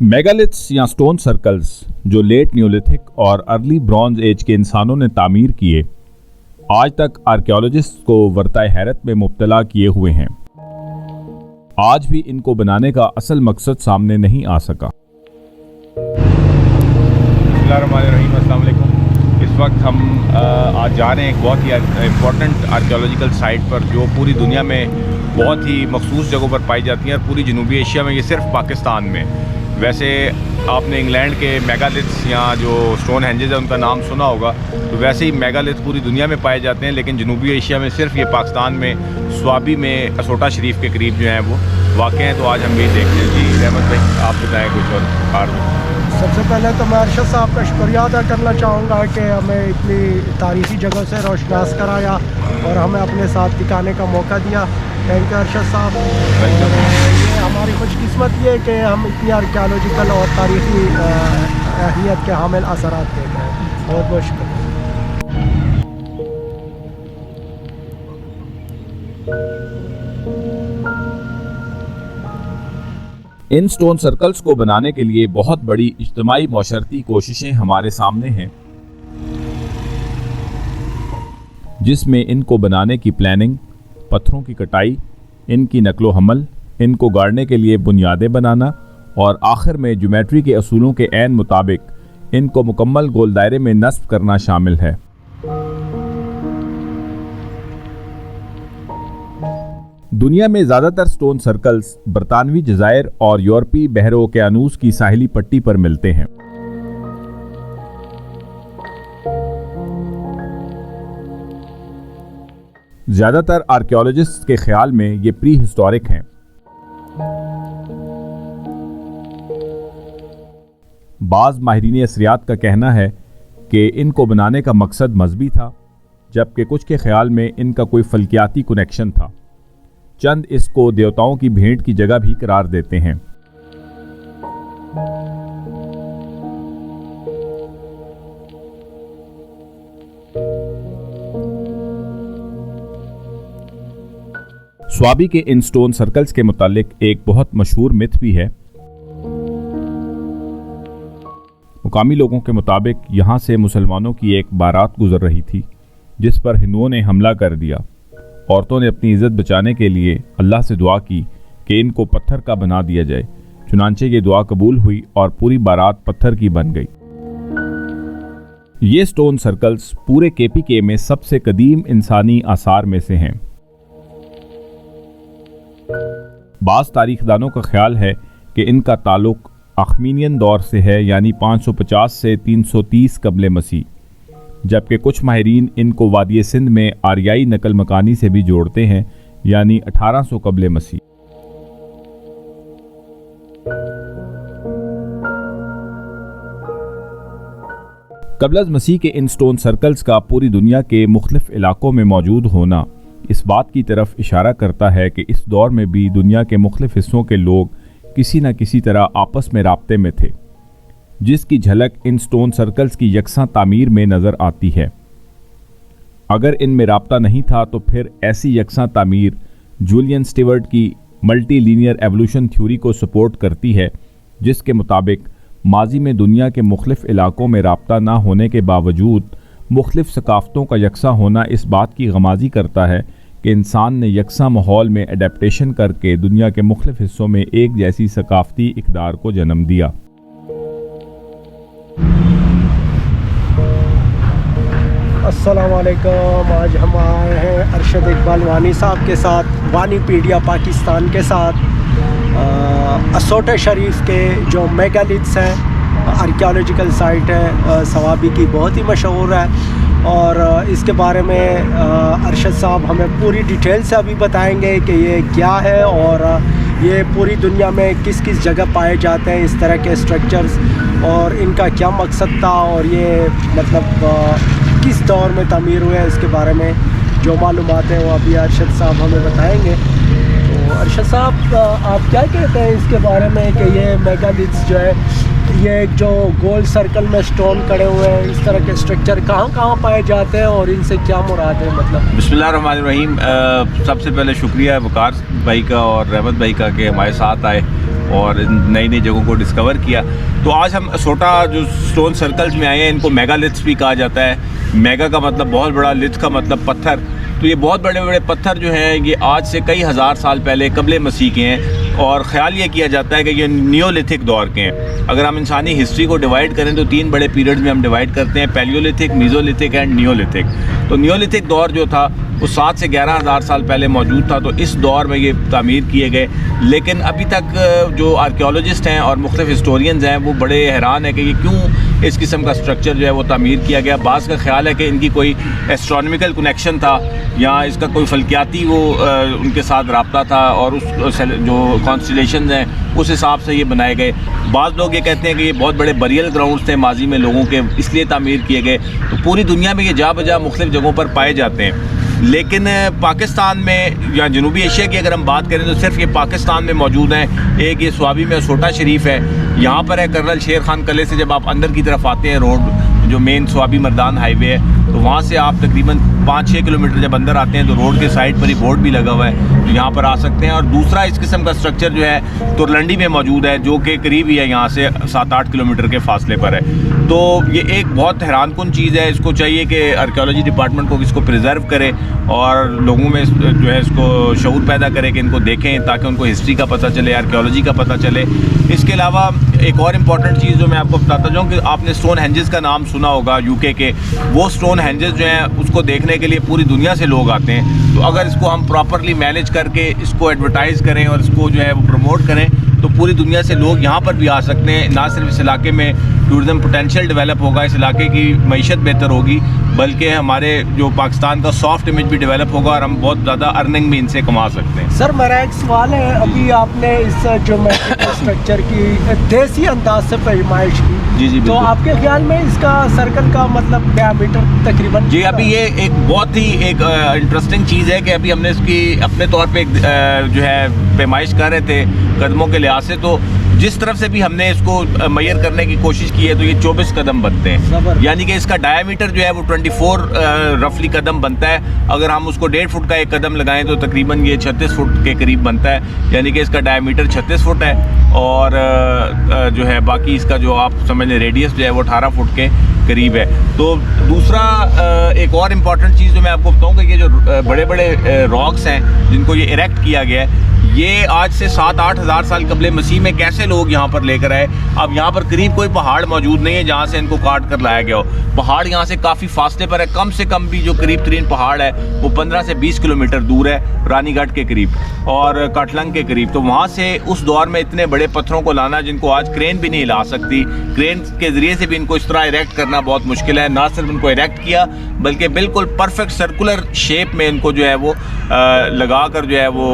Megaliths या stone circles जो late Neolithic और अर्ली ब्रॉन्ज एज के इंसानों ने तामीर किए, आज तक आर्कियोलॉजिस्ट को वर्ताए हैरत में मुब्तला किए हुए हैं। आज भी इनको बनाने का असल मकसद सामने नहीं आ सका। अस्सलाम वालेकुम। इस वक्त हम आज जा रहे हैं एक बहुत ही इम्पोर्टेंट आर्कियोलॉजिकल साइट पर, जो पूरी दुनिया में बहुत ही मखसूस जगहों पर पाई जाती हैं और पूरी जनूबी एशिया में, ये सिर्फ पाकिस्तान में। वैसे आपने इंग्लैंड के मेगालिथ्स या जो स्टोन हेंजेस है उनका नाम सुना होगा, तो वैसे ही मेगालिथ पूरी दुनिया में पाए जाते हैं, लेकिन जनूबी एशिया में सिर्फ ये पाकिस्तान में स्वाबी में असोटा शरीफ के करीब जो हैं वो वाक़ हैं। तो आज हम भी देखते हैं। जी रहमत भाई, आप बताएँ कुछ और बार में। सबसे पहले तो मैं अरशद साहब का शुक्रिया अदा करना चाहूँगा कि हमें इतनी तारीख़ी जगह से रोशनास कराया और हमें अपने साथ दिखाने का मौका दिया। थैंक यू अरशद साहब। ये हमारी खुशकिस्मत ये कि हम इतनी आर्कियोलॉजिकल और तारीख़ी अहमियत के हामिल असरात देख रहे हैं। बहुत बहुत शुक्रिया। इन स्टोन सर्कल्स को बनाने के लिए बहुत बड़ी इज्तिमाई मौशरती कोशिशें हमारे सामने हैं, जिसमें इनको बनाने की प्लानिंग, पत्थरों की कटाई, इनकी नकलो हमल, इनको गाड़ने के लिए बुनियादें बनाना और आखिर में ज्योमेट्री के असूलों के ऐन मुताबिक इनको मुकम्मल गोल दायरे में नस्ब करना शामिल है। दुनिया में ज़्यादातर स्टोन सर्कल्स बरतानवी जज़ायर और यूरोपीय बहर ओकेयानूस की साहिली पट्टी पर मिलते हैं। ज़्यादातर आर्कियोलॉजिस्ट के ख्याल में ये प्री हिस्टोरिक हैं। बाज़ माहिरीन असरियात का कहना है कि इनको बनाने का मकसद मजहबी था, जबकि कुछ के ख्याल में इनका कोई फल्कियाती कनेक्शन था। चंद इसको देवताओं की भेंट की जगह भी करार देते हैं। स्वाबी के इन स्टोन सर्कल्स के मुतालिक एक बहुत मशहूर मिथ भी है। मुकामी लोगों के मुताबिक यहाँ से मुसलमानों की एक बारात गुजर रही थी, जिस पर हिंदुओं ने हमला कर दिया। औरतों ने अपनी इज़्ज़त बचाने के लिए अल्लाह से दुआ की कि इनको पत्थर का बना दिया जाए। चुनांचे ये दुआ कबूल हुई और पूरी बारात पत्थर की बन गई। ये स्टोन सर्कल्स पूरे KPK में सबसे कदीम इंसानी आसार में से हैं। बाज़ तारीखदानों का ख्याल है कि इनका ताल्लुक अख्मीनियन दौर से है, यानी 550 से 330 कबल मसीह, जबकि कुछ माहिरीन इनको वादी सिंध में आरियाई नकल मकानी से भी जोड़ते हैं, यानी 1800 कबल मसीह। कबल मसीह के इन स्टोन सर्कल्स का पूरी दुनिया के मुख्तलिफ इलाकों में मौजूद होना इस बात की तरफ इशारा करता है कि इस दौर में भी दुनिया के मुख्तलिफ हिस्सों के लोग किसी न किसी तरह आपस में राब्ते में थे, जिसकी झलक इन स्टोन सर्कल्स की यकसां तामीर में नज़र आती है। अगर इनमें राब्ता नहीं था तो फिर ऐसी यकसां तामीर जूलियन स्टीवर्ट की मल्टी लीनियर एवोल्यूशन थ्योरी को सपोर्ट करती है, जिसके मुताबिक माजी में दुनिया के मुख्तलिफ इलाकों में राब्ता ना होने के बावजूद मुख्तलिफ सकाफ़तों का यकसा होना इस बात की गमाज़ी करता है कि इंसान ने यकसा माहौल में एडेप्टेशन करके दुनिया के मुख्तलिफ हिस्सों में एक जैसी सकाफ़ती इक़दार को जन्म दिया। अस्सलाम वालेकुम। आज हम आए हैं अरशद इकबाल वानी साहब के साथ, वानीपीडिया पाकिस्तान के साथ, असोटा शरीफ के जो मेगालिथ्स हैं, आर्कियोलॉजिकल साइट है स्वाबी की, बहुत ही मशहूर है। और इसके बारे में अरशद साहब हमें पूरी डिटेल से अभी बताएंगे कि ये क्या है और ये पूरी दुनिया में किस किस जगह पाए जाते हैं इस तरह के स्ट्रक्चर्स, और इनका क्या मकसद था और ये मतलब किस दौर में तामीर हुए, इसके बारे में जो मालूमात हैं वो अभी अरशद साहब हमें बताएंगे। तो अरशद साहब, आप क्या कहते हैं इसके बारे में कि ये मेगालिथ्स जो है, ये जो गोल सर्कल में स्टोन खड़े हुए हैं, इस तरह के स्ट्रक्चर कहाँ कहाँ पाए जाते हैं और इनसे क्या मुराद है? मतलब बिस्मिल्लाहिर्रहमानिर्रहीम। सबसे पहले शुक्रिया वकार भाई का और रहमत भाई का कि हमारे साथ आए और नई नई जगहों को डिस्कवर किया। तो आज हम असोटा जो स्टोन सर्कल्स में आए हैं, इनको मेगालिथ्स भी कहा जाता है। मेगा का मतलब बहुत बड़ा, लिथ का मतलब पत्थर। तो ये बहुत बड़े बड़े पत्थर जो हैं ये आज से कई हज़ार साल पहले कबले मसीह के हैं, और ख़्याल ये किया जाता है कि ये नियोलिथिक दौर के हैं। अगर हम इंसानी हिस्ट्री को डिवाइड करें तो 3 बड़े पीरियड्स में हम डिवाइड करते हैं, पैलियोलिथिक, मीज़ोलिथिक एंड नियोलिथिक। तो नियोलिथिक दौर जो था वो 7 से 11 हज़ार साल पहले मौजूद था। तो इस दौर में ये तामीर किए गए, लेकिन अभी तक जो आर्कियोलॉजिस्ट हैं और मुख्तलिफ हिस्टोरियंस हैं वो बड़े हैरान है कि ये क्यों इस किस्म का स्ट्रक्चर जो है वो तामीर किया गया। बाज़ का ख्याल है कि इनकी कोई एस्ट्रोनॉमिकल कनेक्शन था या इसका कोई फल्कियाती वो उनके साथ रब्ता था, और उस जो कॉन्स्टलेशंस हैं उस हिसाब से ये बनाए गए। बाज़ लोग ये कहते हैं कि ये बहुत बड़े बरियल ग्राउंड्स थे माजी में लोगों के, इसलिए तामीर किए गए। तो पूरी दुनिया में ये जा बजा मुख्तलिफ जगहों पर पाए जाते हैं, लेकिन पाकिस्तान में या जनूबी एशिया की अगर हम बात करें तो सिर्फ ये पाकिस्तान में मौजूद हैं। एक ये स्वाबी में असोटा शरीफ है, यहाँ पर है। कर्नल शेर खान किले से जब आप अंदर की तरफ आते हैं, रोड जो मेन स्वाबी मर्दान हाईवे है, तो वहाँ से आप तकरीबन 5-6 किलोमीटर जब अंदर आते हैं तो रोड के साइड पर ही बोर्ड भी लगा हुआ है, तो यहाँ पर आ सकते हैं। और दूसरा इस किस्म का स्ट्रक्चर जो है तुरलंडी में मौजूद है, जो कि करीब ही है, यहाँ से 7-8 किलोमीटर के फासले पर है। तो ये एक बहुत हैरानकुन चीज़ है। इसको चाहिए कि आर्कियोलॉजी डिपार्टमेंट को इसको प्रिजर्व करे और लोगों में जो है इसको शऊर पैदा करे कि इनको देखें, ताकि उनको हिस्ट्री का पता चले, आर्कियोलॉजी का पता चले। इसके अलावा एक और इम्पॉर्टेंट चीज़ जो मैं आपको बताता जाऊँ कि आपने स्टोन हेंजेस का नाम सुना होगा यूके के। वो स्टोन हेंजेस जो हैं उसको देखने के लिए पूरी दुनिया से लोग आते हैं। तो अगर इसको हम प्रॉपरली मैनेज करके इसको एडवर्टाइज़ करें और इसको जो है वो प्रमोट करें तो पूरी दुनिया से लोग यहाँ पर भी आ सकते हैं। ना सिर्फ इस इलाके में टूरिज़म पोटेंशियल डेवलप होगा, इस इलाके की मईशत बेहतर होगी, बल्कि हमारे जो पाकिस्तान का सॉफ्ट इमेज भी डेवलप होगा और हम बहुत ज़्यादा अर्निंग भी इनसे कमा सकते हैं। सर मेरा एक सवाल है, अभी आपने इस ज्योमेट्रिकल स्ट्रक्चर की देसी अंदाज से पैमाइश की, जी तो आपके ख्याल में इसका सर्कल का मतलब डायमीटर तकरीबन? जी, अभी ये एक बहुत ही एक इंटरेस्टिंग चीज़ है कि अभी हमने इसकी अपने तौर पे जो है पैमाइश कर रहे थे कदमों के लिहाज से। तो जिस तरफ से भी हमने इसको मैयर करने की कोशिश की है तो ये 24 कदम बनते हैं, यानी कि इसका डायमीटर जो है वो 24 रफली कदम बनता है। अगर हम उसको 1.5 फुट का एक कदम लगाएं तो तकरीबन ये 36 फुट के करीब बनता है, यानी कि इसका डायमीटर 36 फुट है। और जो है बाकी इसका जो आप समझ लें रेडियस जो है वो 18 फुट के करीब है। तो दूसरा एक और इम्पॉर्टेंट चीज़ जो मैं आपको बताऊँ कि ये जो बड़े बड़े रॉक्स हैं जिनको ये इरेक्ट किया गया है, ये आज से 7-8 हज़ार साल कबले मसीह में कैसे लोग यहाँ पर लेकर आए। अब यहाँ पर करीब कोई पहाड़ मौजूद नहीं है जहाँ से इनको काट कर लाया गया हो। पहाड़ यहाँ से काफ़ी फासले पर है, कम से कम भी जो करीब तरीन पहाड़ है वो 15 से 20 किलोमीटर दूर है, रानीगढ़ के करीब और काटलंग के करीब। तो वहाँ से उस दौर में इतने बड़े पत्थरों को लाना जिनको आज क्रेन भी नहीं हिला सकती, क्रेन के ज़रिए से भी इनको इस तरह इरेक्ट करना बहुत मुश्किल है। ना सिर्फ इनको इरेक्ट किया बल्कि बिल्कुल परफेक्ट सर्कुलर शेप में इनको जो है वो लगा कर जो है वो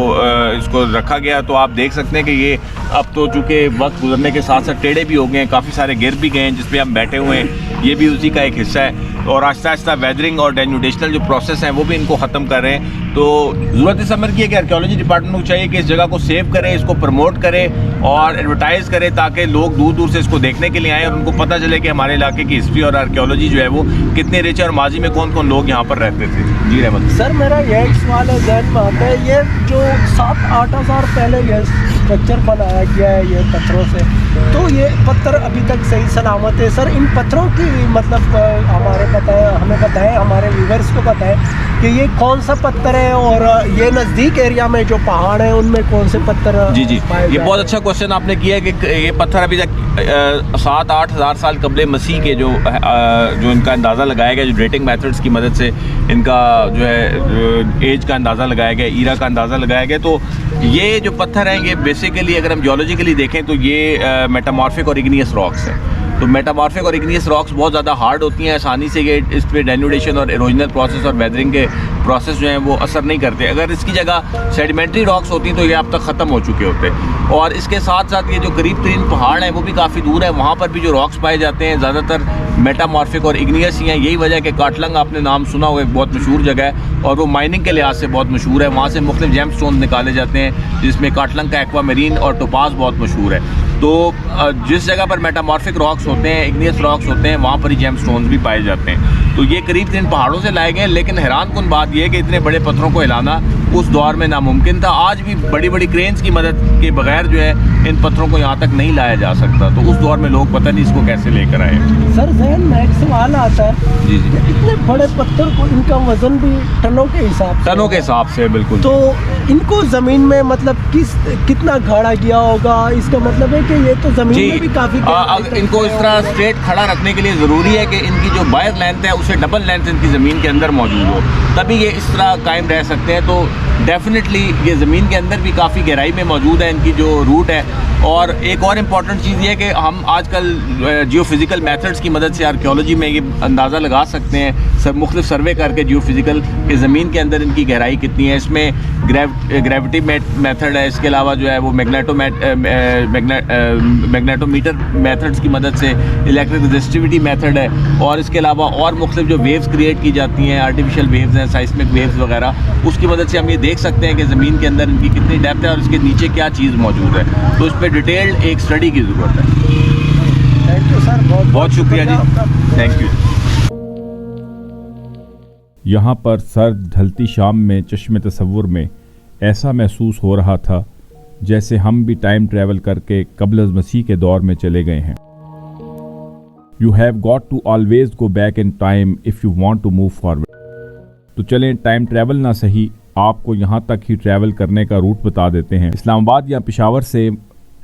इसको रखा गया। तो आप देख सकते हैं कि ये अब तो चूँकि वक्त गुजरने के साथ साथ टेढ़े भी हो गए हैं, काफ़ी सारे गिर भी गए हैं जिस पे हम बैठे हुए हैं, ये भी उसी का एक हिस्सा है। और आहिस्ता आहिस्ता वेदरिंग और डेन्यूटेशनल जो प्रोसेस हैं वो भी इनको ख़त्म कर रहे हैं। तो ज़रूरत इस अमर की है कि आर्कियोलॉजी डिपार्टमेंट को चाहिए कि इस जगह को सेव करें, इसको प्रमोट करें और एडवर्टाइज़ करें, ताकि लोग दूर दूर से इसको देखने के लिए आएँ और उनको पता चले कि हमारे इलाके की हिस्ट्री और आर्कियोलॉजी जो है वो कितने रिच है और माजी में कौन कौन लोग यहाँ पर रहते थे। जी रहमत सर, मेरा यह एक सवाल है जहन में आता है, ये जो 7-8 हज़ार पहले ये स्ट्रक्चर बनाया गया है ये पत्थरों से, तो ये पत्थर अभी तक सही सलामत है? सर इन पत्थरों की मतलब हमें बताएं, हमारे व्यूअर्स को बताएं कि ये कौन सा पत्थर है और ये नज़दीक एरिया में जो पहाड़ हैं उनमें कौन से पत्थर? जी, ये बहुत अच्छा क्वेश्चन आपने किया है कि ये पत्थर अभी तक 7-8 हज़ार साल कबले मसीह के जो इनका अंदाज़ा लगाया गया, जो डेटिंग मेथड्स की मदद से इनका जो है एज का अंदाज़ा लगाया गया, ईरा का अंदाज़ा लगाया गया। तो ये जो पत्थर हैं ये बेसिकली अगर हम जियोलॉजिकली देखें तो ये मेटामॉर्फिक और इग्नियस रॉक्स हैं। तो मेटामॉर्फिक और इग्नियस रॉक्स बहुत ज़्यादा हार्ड होती हैं, आसानी से ये इस पर डेन्यूडेशन और इरोजनल प्रोसेस और वेदरिंग के प्रोसेस जो हैं वो असर नहीं करते। अगर इसकी जगह सेडिमेंट्री रॉक्स होती तो ये अब तक ख़त्म हो चुके होते। और इसके साथ साथ ये जो करीब तरीन पहाड़ हैं वो भी काफ़ी दूर है, वहाँ पर भी जो रॉक्स पाए जाते हैं ज़्यादातर मेटामॉर्फिक और इग्नियस ही हैं। यही वजह है कि काटलंग आपने नाम सुना होगा, एक बहुत मशहूर जगह है और वो माइनिंग के लिहाज से बहुत मशहूर है। वहाँ से मुख्तलिफ जेम स्टोन निकाले जाते हैं जिसमें काटलंग का एक्वामेरीन और टोपाज बहुत मशहूर है। तो जिस जगह पर मेटामॉर्फिक रॉक्स होते हैं, इग्नियस रॉक्स होते हैं, वहाँ पर ही जेम स्टोन्स भी पाए जाते हैं। तो ये करीब 3 पहाड़ों से लाए गए हैं, लेकिन हैरान कुन बात यह है कि इतने बड़े पत्थरों को हिलाना उस दौर में नामुमकिन था। आज भी बड़ी बड़ी क्रेन्स की मदद के बगैर जो है इन पत्थरों को यहाँ तक नहीं लाया जा सकता। तो उस दौर में लोग पता नहीं इसको कैसे लेकर आए। सर जहन में एक सवाल आता है जी जी, कि इतने बड़े पत्थर को इनका वजन भी टनों के हिसाब से टनों के हिसाब से बिल्कुल। तो इनको जमीन में मतलब कितना गाड़ा गया होगा, इसका मतलब है कि ये तो जमीन में भी काफी इनको इस तरह स्ट्रेट खड़ा रखने के लिए ज़रूरी है कि इनकी जो बायर लेंथ है उससे डबल लेंथ इनकी ज़मीन के अंदर मौजूद हो, तभी ये इस तरह कायम रह सकते हैं। तो डेफिनेटली ये ज़मीन के अंदर भी काफ़ी गहराई में मौजूद है इनकी जो रूट है। और एक और इम्पॉर्टेंट चीज़ ये है कि हम आजकल जियोफिज़िकल मेथड्स की मदद से आर्कियोलॉजी में ये अंदाज़ा लगा सकते हैं मुख्तलिफ सर्वे करके जियोफिज़िकल कि ज़मीन के अंदर इनकी गहराई कितनी है। इसमें ग्रेविटी मेथड है, इसके अलावा जो है वो मैग्नेटोमीटर मेथड्स की मदद से इलेक्ट्रिक रजिस्टिविटी मेथड है, और इसके अलावा और मुख्तलिफ जो वेव्स क्रिएट की जाती हैं, आर्टिफिशियल वेव्स हैं, साइस्मिक वेव्स वगैरह, उसकी मदद से हम ये देख सकते हैं कि ज़मीन के अंदर इनकी कितनी डेप्थ है और इसके नीचे क्या चीज़ मौजूद है। तो इस पर डिटेल्ड एक स्टडी की ज़रूरत है। थैंक यू सर, बहुत बहुत शुक्रिया जी, थैंक यू। यहाँ पर सर्द ढलती शाम में चश्मे तसव्वुर में ऐसा महसूस हो रहा था जैसे हम भी टाइम ट्रैवल करके क़ब्ल मसीह के दौर में चले गए हैं। You have got to always go back in time if you want to move forward. तो चलें, टाइम ट्रैवल ना सही, आपको यहाँ तक ही ट्रैवल करने का रूट बता देते हैं। इस्लामाबाद या पेशावर से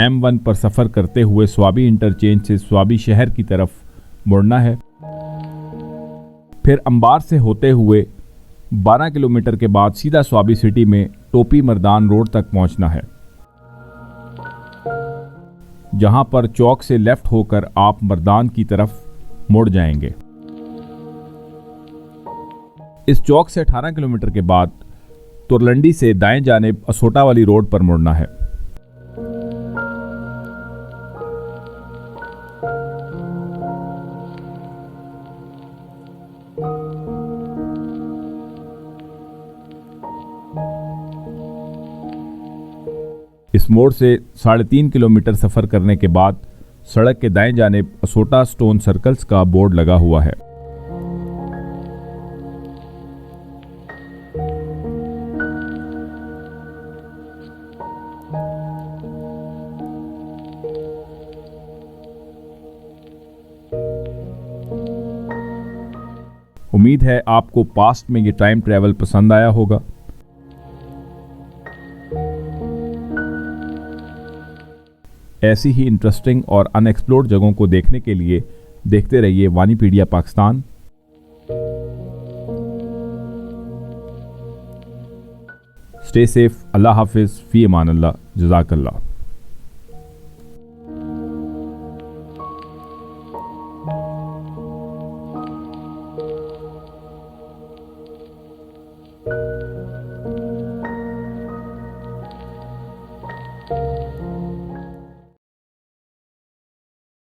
M1 पर सफ़र करते हुए स्वाबी इंटरचेंज से स्वाबी शहर की तरफ मुड़ना है, फिर अंबार से होते हुए 12 किलोमीटर के बाद सीधा स्वाबी सिटी में टोपी मर्दान रोड तक पहुंचना है, जहां पर चौक से लेफ्ट होकर आप मर्दान की तरफ मुड़ जाएंगे। इस चौक से 18 किलोमीटर के बाद तुरलंडी से दाएं जानिब असोटा वाली रोड पर मुड़ना है। इस मोड़ से 3.5 किलोमीटर सफ़र करने के बाद सड़क के दाएं जानिब असोटा स्टोन सर्कल्स का बोर्ड लगा हुआ है। उम्मीद है आपको पास्ट में ये टाइम ट्रैवल पसंद आया होगा। ऐसी ही इंटरेस्टिंग और अनएक्सप्लोर्ड जगहों को देखने के लिए देखते रहिए वानीपीडिया पाकिस्तान। स्टे सेफ, अल्लाह हाफिज, फी अमान अल्लाह, जज़ाकल्लाह।